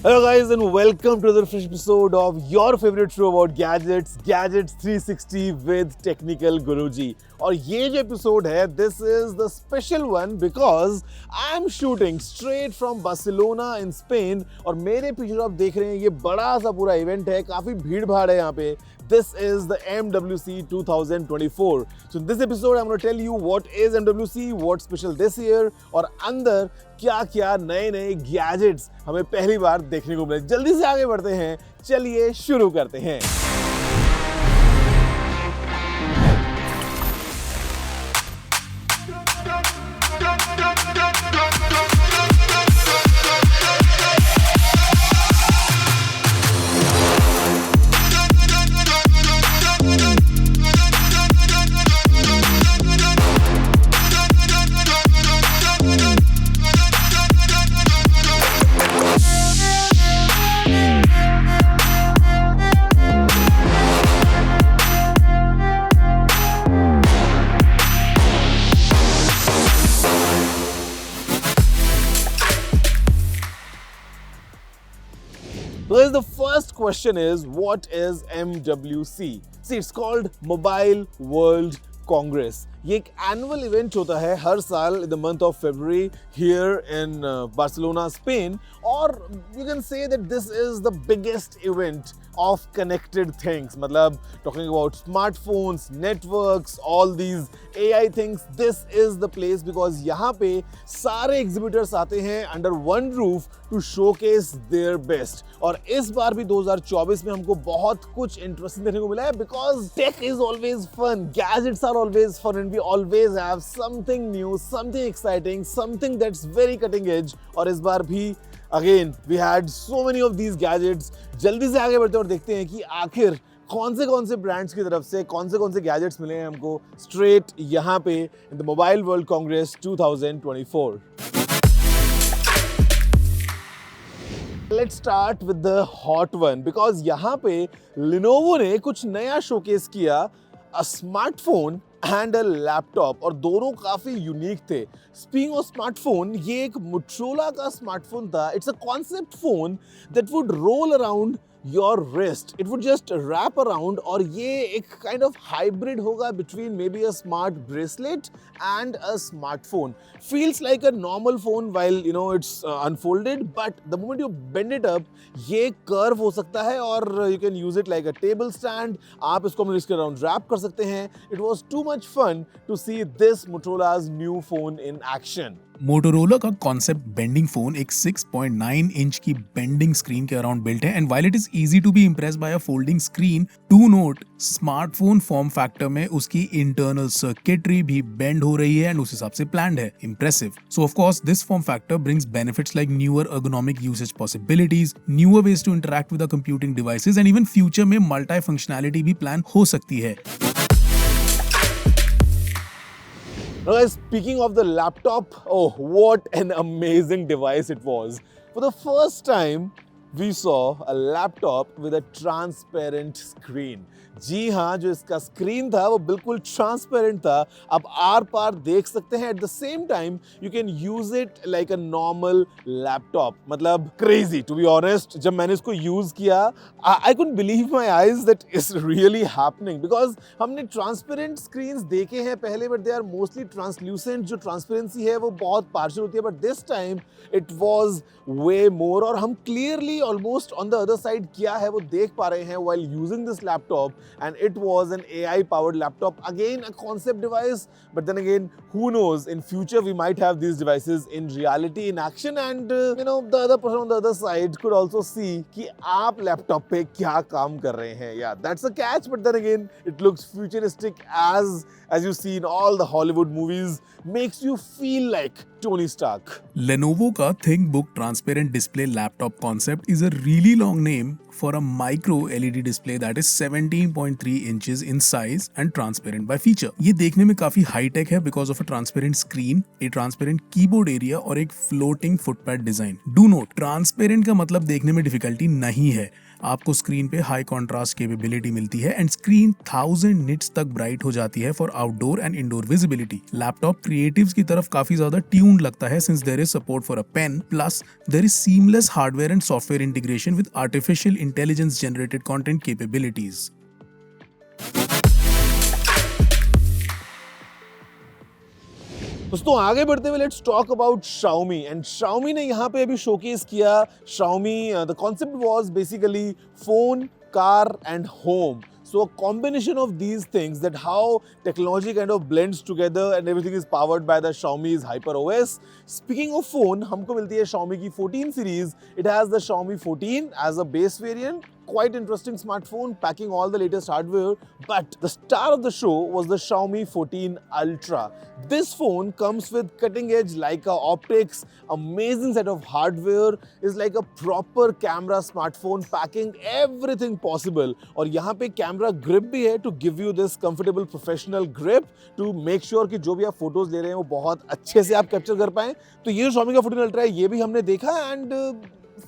Hello guys and welcome to the fresh episode of your favorite show about Gadgets 360 with Technical Guruji. और ये जो episode है, this is the special one because I'm shooting straight from Barcelona in Spain और मेरे पीछे जो आप देख रहे हैं ये बड़ा सा पूरा इवेंट है, काफी भीड़ भाड़ है यहाँ पे. This is the MWC 2024. So in this episode, I'm going to tell you what is MWC, what's special this year, और अंदर क्या-क्या नए-नए गैजेट्स हमें पहली बार देखने को मिले. जल्दी से आगे बढ़ते हैं, चलिए शुरू करते हैं. Well, the first question is, what is MWC? See, it's called Mobile World Congress. ये एक एनुअल इवेंट होता है हर साल in the month of February here in Barcelona Spain और you can say that this is the biggest event of connected things. मतलब talking about smartphones, networks, all these AI things, this is the place because यहाँ पे सारे exhibitors आते हैं under one roof to showcase their best. और इस बार भी 2024 में हमको बहुत कुछ interesting देखने को मिला है because tech is always fun, gadgets are always fun and we always have something new, something exciting, something that's very cutting edge. और इस बार भी Again, we had so many of these gadgets. जल्दी से आगे बढ़ते हैं और देखते हैं कि आखिर कौन से ब्रांड्स की तरफ से कौन से गैजेट्स मिले हैं हमको स्ट्रेट यहाँ पे in the mobile world Congress 2024. Let's start with the hot one because यहाँ पे Lenovo ने कुछ नया शोकेस किया, a smartphone and a laptop और दोनों काफी यूनिक थे. स्पीकिंग ऑफ स्मार्टफोन, ये एक मोटोरोला का स्मार्टफोन था. It's a concept phone that would roll around your wrist. It would just wrap around और ये एक काइंड ऑफ हाइब्रिड होगा between maybe a smart bracelet and a smartphone. Feels like a normal phone while you know it's unfolded but the moment you bend it up ये curve हो सकता है और you can use it like a table stand. आप इसको इसके around rap कर सकते हैं. It was too much fun to see this Motorola's new phone in action. Motorola का कॉन्सेप्ट बेंडिंग फोन एक 6.9 इंच की बेंडिंग स्क्रीन के अराउंड बिल्ट है and while it is easy to be impressed by a folding screen, to note smartphone form factor में उसकी internal circuitry भी bend हो रही है एंड उस हिसाब से प्लान्ड है. Impressive. So of course this form factor brings benefits like newer ergonomic usage possibilities, newer ways to interact with computing devices and even future में मल्टी फंक्शनैलिटी भी प्लान हो सकती है. Now guys, speaking of the laptop, oh what an amazing device it was. For the first time, we saw a laptop with a transparent screen. जी हाँ, जो इसका screen था वो बिल्कुल ट्रांसपेरेंट था. आप आर पार देख सकते हैं. At the same time you can use it like a normal laptop. मतलब क्रेजी टू बी ऑनेस्ट. जब मैंने इसको यूज किया I couldn't believe my eyes that is really happening because हमने ट्रांसपेरेंट स्क्रीन्स देखे हैं पहले but they are mostly translucent. जो ट्रांसपेरेंसी है वो बहुत पार्शियल होती है but this time it was way more और हम clearly almost on the other side क्या है वो देख पा रहे हैं while using this laptop. And it was an AI powered laptop, again a concept device, but then again who knows, in future we might have these devices in reality, in action, and you know the other person on the other side could also see कि आप laptop पे क्या काम कर रहे हैं. Yeah, that's a catch, but then again it looks futuristic as you see in all the Hollywood movies, makes you feel like Tony Stark. Lenovo का ThinkBook transparent display laptop concept is a really long name for a micro LED display that is 17.3 inches in size and transparent by feature. ये देखने में काफी high tech है because of a transparent screen, a transparent keyboard area और एक floating footpad design. Do note, transparent का मतलब देखने में difficulty नहीं है. आपको स्क्रीन पे हाई कॉन्ट्रास्ट कैपेबिलिटी मिलती है एंड स्क्रीन 1000 निट्स तक ब्राइट हो जाती है for outdoor and indoor visibility. Laptop creatives की तरफ काफी ज्यादा ट्यून्ड लगता है since there is support for a pen, plus there is seamless hardware and software integration with artificial intelligence generated content capabilities. दोस्तों आगे बढ़ते हुए let's talk about Xiaomi and Xiaomi ने यहाँ पे अभी शोकेस किया Xiaomi the concept was basically phone, car and home. So a combination of these things, that how technology kind of blends together and everything is powered by the Xiaomi's Hyper OS. Speaking of phone, हमको मिलती है Xiaomi की 14 series. It has the Xiaomi 14 as a base variant. Quite interesting smartphone, packing all the latest hardware. But the star of the show was the Xiaomi 14 Ultra. This phone comes with cutting-edge Leica optics, amazing set of hardware, is like a proper camera smartphone, packing everything possible. और यहाँ पे camera grip भी है to give you this comfortable professional grip to make sure कि जो भी आप photos ले रहे हैं वो बहुत अच्छे से आप कैप्चर कर पाएं. तो ये जो Xiaomi का 14 Ultra है ये भी हमने देखा and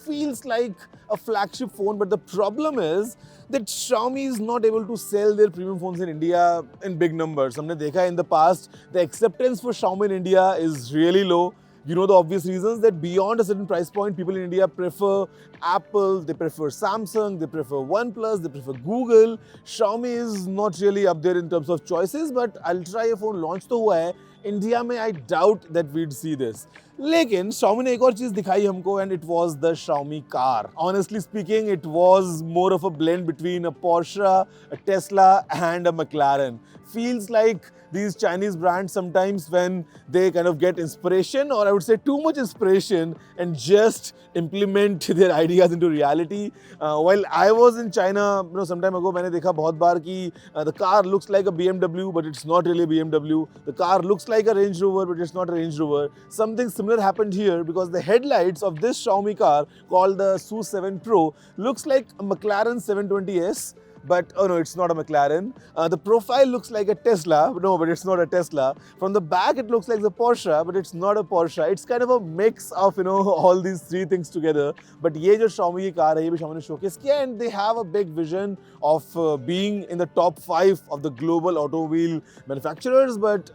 feels like a flagship phone, but the problem is that Xiaomi is not able to sell their premium phones in India in big numbers. हमने देखा in the past the acceptance for Xiaomi in India is really low. You know the obvious reasons, that beyond a certain price point, people in India prefer Apple, they prefer Samsung, they prefer OnePlus, they prefer Google. Xiaomi is not really up there in terms of choices, but Ultra ये phone launch तो हुआ है. India में I doubt that we'd see this. लेकिन Xiaomi ने एक और चीज दिखाई हमको and it was the Xiaomi car. Honestly speaking, it was more of a blend between a Porsche, a Tesla and a McLaren. Feels like these Chinese brands sometimes, when they kind of get inspiration, or I would say too much inspiration, and just implement their ideas into reality. While I was in China, some time ago, मैंने देखा बहुत बार कि the car looks like a BMW, but it's not really a BMW. The car looks like a Range Rover, but it's not a Range Rover. Something similar happened here, because the headlights of this Xiaomi car called the SU7 Pro looks like a McLaren 720S. But oh no, it's not a McLaren. The profile looks like a Tesla. No, but it's not a Tesla. From the back, it looks like the Porsche, but it's not a Porsche. It's kind of a mix of all these three things together. But ये जो Xiaomi की car है, ये भी Xiaomi ने showcase किया, and they have a big vision of being in the top 5 of the global automobile manufacturers. But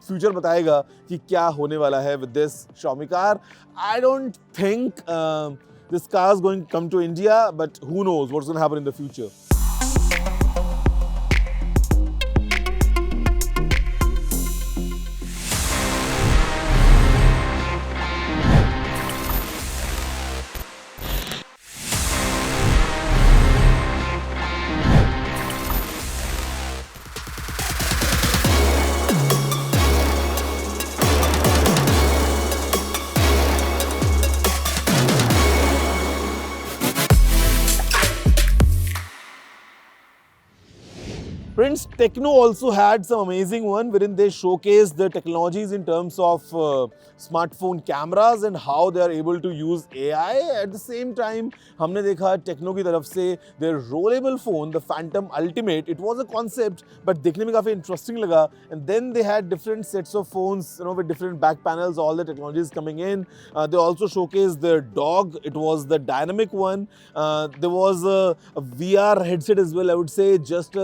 future बताएगा कि क्या होने वाला है with this Xiaomi car. I don't think this car is going to come to India, but who knows what's going to happen in the future. Friends, Techno also had some amazing one wherein they showcased the technologies in terms of smartphone cameras and how they are able to use AI. At the same time, हमने देखा Techno की तरफ से their rollable phone, the Phantom Ultimate. It was a concept, but देखने में काफी interesting लगा. And then they had different sets of phones, with different back panels, all the technologies coming in. They also showcased their dog. It was the dynamic one. There was a VR headset as well. I would say just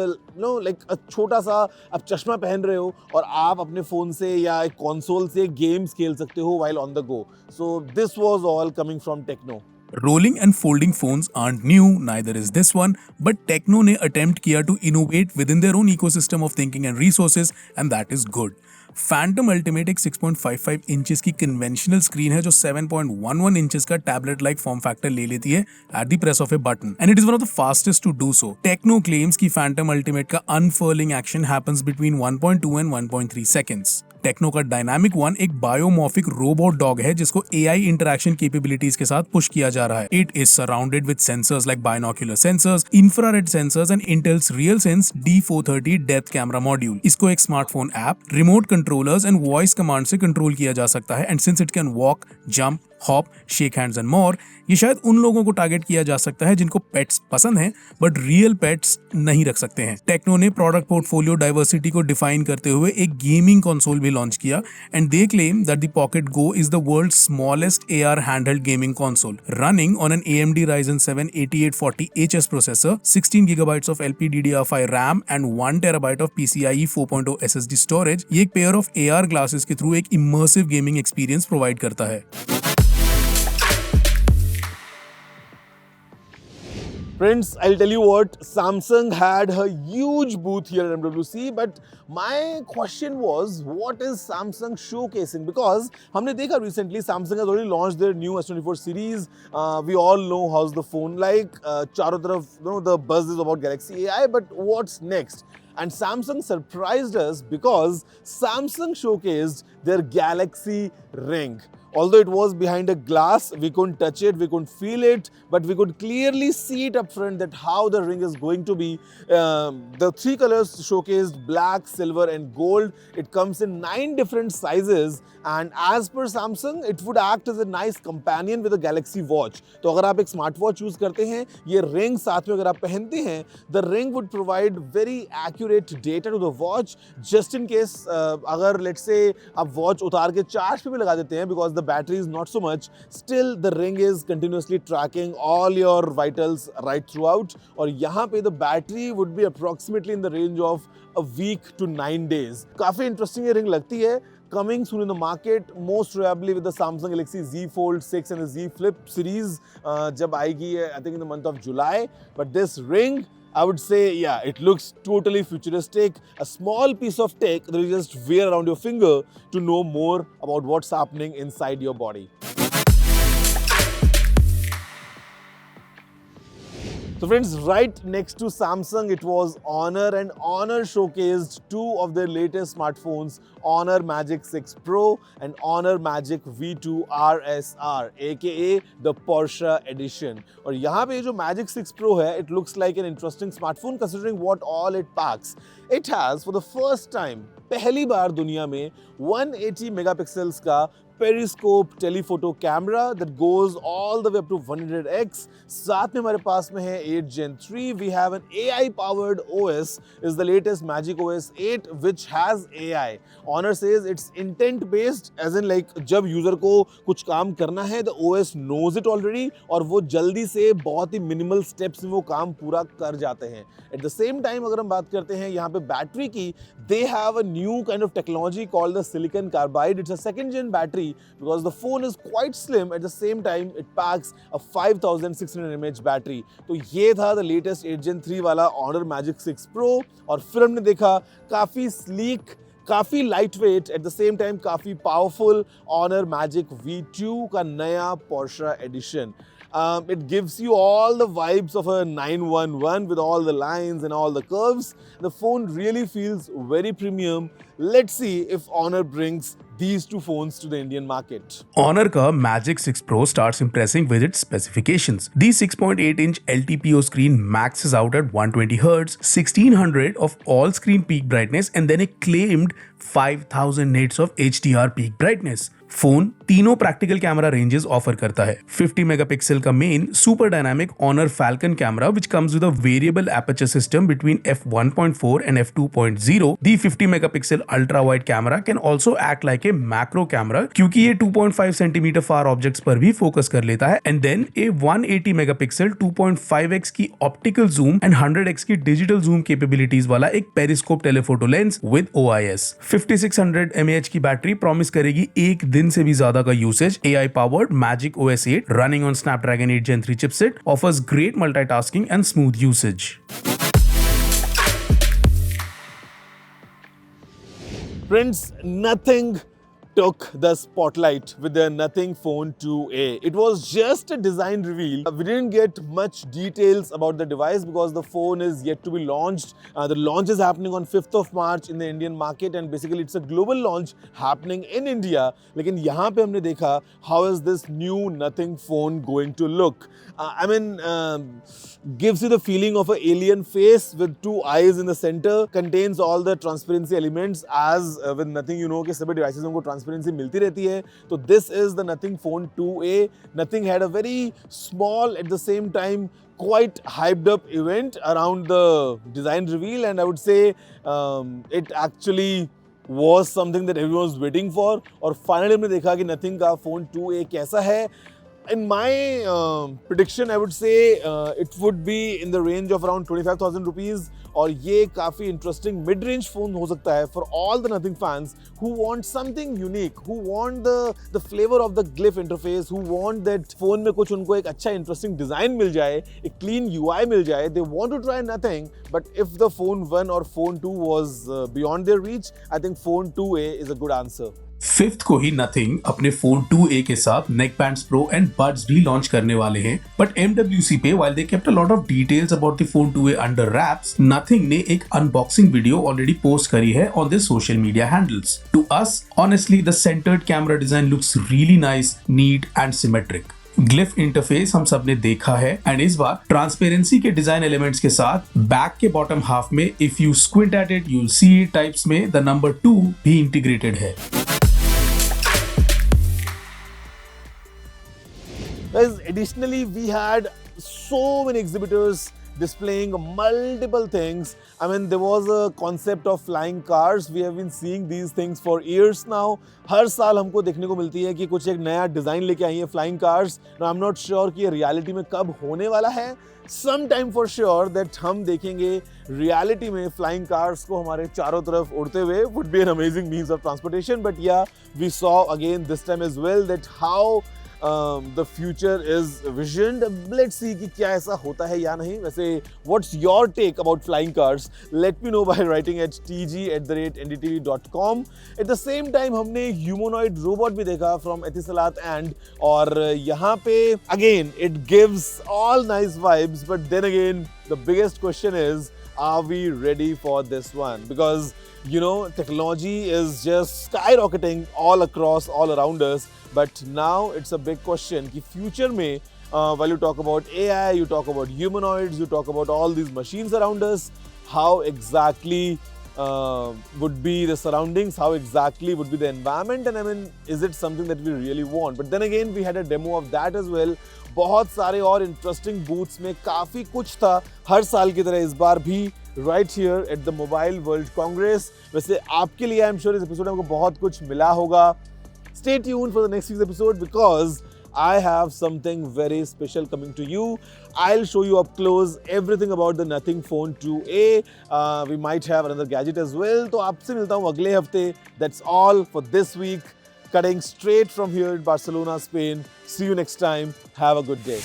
like a छोटा सा आप चश्मा पहन रहे हो और आप अपने फोन से या एक कंसोल से गेम्स खेल सकते हो while on the go. So this was all coming from Techno. Rolling and folding phones aren't new, neither is this one, but Techno ने attempt किया to innovate within their own ecosystem of thinking and resources, and that is good. Phantom Ultimate एक 6.55 inches की conventional screen है जो 7.11 inches का tablet like form factor ले लेती है at the press of a button, and it is one of the fastest to do so. Tecno claims कि Phantom Ultimate का unfurling action happens between 1.2 and 1.3 seconds. Tecno का dynamic one एक biomorphic robot dog है जिसको AI interaction capabilities के साथ push किया जा रहा है. It is surrounded with sensors like binocular sensors, infrared sensors and entails real sense D430 depth camera module. इसको एक smartphone app, remote controllers and voice command से कंट्रोल किया जा सकता है, and since it can walk, jump, hop, shake hands and more. ये शायद उन लोगों को टारगेट किया जा सकता है जिनको पेट्स पसंद हैं बट रियल पेट्स नहीं रख सकते हैं। टेक्नो ने प्रोडक्ट पोर्टफोलियो डाइवर्सिटी को डिफाइन करते हुए एक गेमिंग कंसोल भी लॉन्च किया and they claim that the Pocket Go is the world's smallest AR handheld gaming console running on an AMD Ryzen 7 8840HS processor, 16 GB of LPDDR5 RAM and 1 TB of PCIe 4.0 SSD storage। ये एक pair of AR glasses के through एक immersive gaming experience provide करता है। Friends, I'll tell you what, Samsung had a huge booth here at MWC, but my question was, what is Samsung showcasing? Because हमने देखा recently, Samsung has already launched their new S24 series. We all know how's the phone like. चारों तरफ, the buzz is about Galaxy AI, but what's next? And Samsung surprised us because Samsung showcased their Galaxy Ring. Although it was behind a glass, we couldn't touch it, we couldn't feel it, but we could clearly see it up front that how the ring is going to be. The 3 colors showcased, black, silver and gold. It comes in 9 different sizes and as per Samsung, it would act as a nice companion with a Galaxy Watch. तो अगर आप एक smart watch use करते हैं, ये ring साथ में अगर आप पहनते हैं, the ring would provide very accurate data to the watch just in case अगर let's say आप वॉच उतार के चार्ज पे भी लगा देते हैं because the battery is not so much, still the ring is continuously tracking all your vitals right throughout और यहाँ पे the battery would be approximately in the range of a week to 9 days. काफी interesting ये ring लगती है. Coming soon in the market, most probably with the Samsung Galaxy Z Fold 6 and the Z Flip series जब आएगी I think in the month of July. But this ring, I would say, yeah, it looks totally futuristic. A small piece of tech that you just wear around your finger to know more about what's happening inside your body. So friends, right next to Samsung, it was Honor, and Honor showcased 2 of their latest smartphones, Honor Magic 6 Pro and Honor Magic V2 RSR, aka the Porsche edition. और यहाँ पे जो Magic 6 Pro है, it looks like an interesting smartphone considering what all it packs. It has for the first time, पहली बार दुनिया में 180 megapixels का periscope telephoto camera that goes all the way up to 100x. साथ में हमारे पास में है 8 Gen 3. We have an AI powered OS, is the latest Magic OS 8 which has AI. Honor says it's intent based, as in like जब user को कुछ काम करना है the OS knows it already और वो जल्दी से बहुत ही मिनिमल स्टेप्स में वो काम पूरा कर जाते हैं. At the same time अगर हम बात करते हैं यहाँ पे बैटरी की, they have a new kind of technology called the silicon carbide. It's a 2nd gen battery because the phone is quite slim. At the same time, it packs a 5600 mAh battery. तो ये था the latest 8 Gen 3 वाला Honor Magic 6 Pro. और फिर हमने देखा काफी sleek, काफी lightweight, at the same time काफी powerful Honor Magic V2 का नया Porsche edition. It gives you all the vibes of a 911 with all the lines and all the curves. The phone really feels very premium. Let's see if Honor brings these 2 phones to the Indian market. Honor का Magic 6 Pro starts impressing with its specifications. The 6.8-inch LTPO screen maxes out at 120Hz, 1600 of all-screen peak brightness and then a claimed 5000 nits of HDR peak brightness. Phone तीनों practical camera ranges offer करता है। 50 megapixel का main super dynamic Honor Falcon camera which comes with a variable aperture system between f1.4 and f2.0. The 50 megapixel ultra wide camera can also act like a macro camera क्योंकि ये 2.5 centimetre far objects पर भी focus कर लेता है and then A 180 megapixel 2.5x की optical zoom and 100x की digital zoom capabilities वाला एक periscope telephoto lens with OIS. 5600 mAh की बैटरी प्रॉमिस करेगी एक दिन से भी ज्यादा का usage. AI powered Magic OS 8 running on Snapdragon 8 Gen 3 chipset offers great multitasking and smooth usage. Friends, nothing took the spotlight with their Nothing Phone 2A. It was just a design reveal. We didn't get much details about the device because the phone is yet to be launched. The launch is happening on 5th of March in the Indian market and basically it's a global launch happening in India. लेकिन यहाँ पे हमने देखा how is this new Nothing Phone going to look. Gives you the feeling of an alien face with 2 eyes in the center, contains all the transparency elements as with Nothing, कि सभी devices को transparency transparency मिलती रहती है. तो this is the nothing phone 2A. Nothing had a very small, at the same time quite hyped up event around the design reveal, and I would say it actually was something that everyone was waiting for. और finally हमने देखा कि Nothing का phone 2A कैसा है. In my prediction, I would say it would be in the range of around 25,000 rupees. और ये काफ़ी इंटरेस्टिंग मिड रेंज फोन हो सकता है for all the nothing fans who want something unique, who want the flavor of the glyph interface, who want that phone में कुछ उनको एक अच्छा इंटरेस्टिंग डिजाइन मिल जाए, एक क्लीन UI मिल जाए. They want to try nothing, but if the phone 1 or phone 2 was beyond their reach, I think phone 2A is a good answer. 5th को ही nothing अपने फोन 2A के साथ नेक bands pro and buds भी launch करने वाले हैं. But MWC पे while they kept a lot of details about the phone 2A under wraps, nothing ने एक अनबॉक्सिंग वीडियो ऑलरेडी पोस्ट करी है on their social media handles. To us, honestly, the centered camera design looks really nice, neat and symmetric. Glyph interface हम सब ने देखा है and इस बार ट्रांसपेरेंसी के डिजाइन एलिमेंट्स के साथ बैक के बॉटम हाफ में if you squint at it you see types में द नंबर 2 भी इंटीग्रेटेड है. Guys, additionally, we had so many exhibitors displaying multiple things. I mean, there was a concept of flying cars. We have been seeing these things for years now. हर साल हमको देखने को मिलती है कि कुछ एक नया डिज़ाइन लेके आई है flying cars. Now, I'm not sure कि ये रियलिटी में कब होने वाला है. Some time for sure that हम देखेंगे रियलिटी में फ्लाइंग कार्स को हमारे चारों तरफ उड़ते हुए. Would be an amazing means of transportation. But yeah, we saw again this time as well that how the future is visioned. Let's see कि क्या ऐसा होता है या नहीं. वैसे what's your take about flying cars? Let me know by writing at tg@ndtv.com. At the same time हमने humanoid robot भी देखा from Etisalat and और यहाँ पे again it gives all nice vibes, but then again the biggest question is, are we ready for this one? Because you know, technology is just skyrocketing all across, all around us. But now it's a big question कि future में while you talk about AI, you talk about humanoids, you talk about all these machines around us, how exactly would be the surroundings, how exactly would be the environment, and I mean, is it something that we really want? But then again, we had a demo of that as well. बहुत सारे और interesting booths में काफ़ी कुछ था हर साल की तरह इस बार भी right here at the Mobile World Congress. वैसे आपके लिए आई एम श्योर इस एपिसोड में आपको बहुत कुछ मिला होगा. Stay tuned for the next week's episode because I have something very special coming to you. I'll show you up close everything about the Nothing Phone 2A. We might have another gadget as well. तो आपसे मिलता हूँ अगले हफ्ते. That's all for this week. Cutting straight from here in Barcelona, Spain. See you next time. Have a good day.